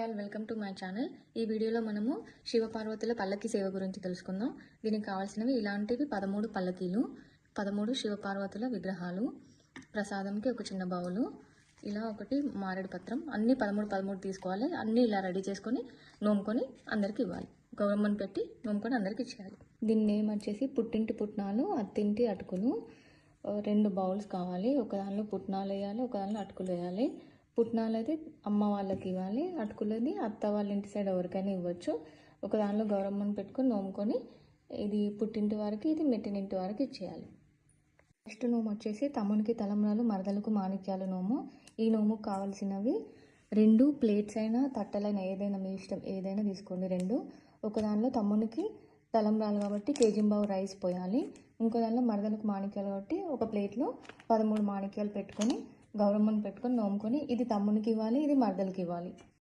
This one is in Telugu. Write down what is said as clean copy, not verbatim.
All welcome to my channel. ఈ వీడియోలో మనము శివపార్వతుల పల్లకి సేవ గురించి తెలుసుకుందాం. దీనికి కావాల్సినవి ఇలాంటివి 13 పల్లకీలు, 13 శివపార్వతుల విగ్రహాలు, ప్రసాదంకి ఒక చిన్న బౌలు, ఇలా ఒకటి మారేడు పత్రం, అన్ని 13 తీసుకోవాలి. అన్నీ ఇలా రెడీ చేసుకొని నోముకొని అందరికి ఇవ్వాలి. గౌరమ్మని పెట్టి నోముకొని అందరికి ఇచ్చేయాలి. దీని నేమ్ వచ్చేసి పుట్టింటి పుట్నాలు, అత్తింటి అటుకులు. 2 బౌల్స్ కావాలి. ఒక దానిలో పుట్నాలు వేయాలి, ఒక దానిలో అటుకులు వేయాలి. పుట్నాలు అయితే అమ్మ వాళ్ళకి ఇవ్వాలి, అటుకులది అత్త వాళ్ళ ఇంటి సైడ్ ఎవరికైనా ఇవ్వచ్చు. ఒక దానిలో గౌరమ్మని పెట్టుకొని నోముకొని ఇది పుట్టింటి వారికి, ఇది మెట్టినింటి వారికి ఇచ్చేయాలి. నెక్స్ట్ నోము వచ్చేసి తమ్మునికి తలంబ్రాలు, మరదలకు మాణిక్యాలు నోము. ఈ నోముకు కావాల్సినవి 2 ప్లేట్స్ అయినా తట్టలైనా ఏదైనా మీ ఇష్టం, ఏదైనా తీసుకోండి. 2 ఒక దానిలో తమ్మునికి తలంబ్రాలు కాబట్టి కేజీంబావు రైస్ పోయాలి. ఇంకో దానిలో మరదలకు మాణిక్యాలు కాబట్టి ఒక ప్లేట్లో 13 మాణిక్యాలు పెట్టుకొని గౌరమ్మని పెట్టుకొని నోముకొని ఇది తమ్మునికి ఇవ్వాలి, ఇది మరదలకి ఇవ్వాలి.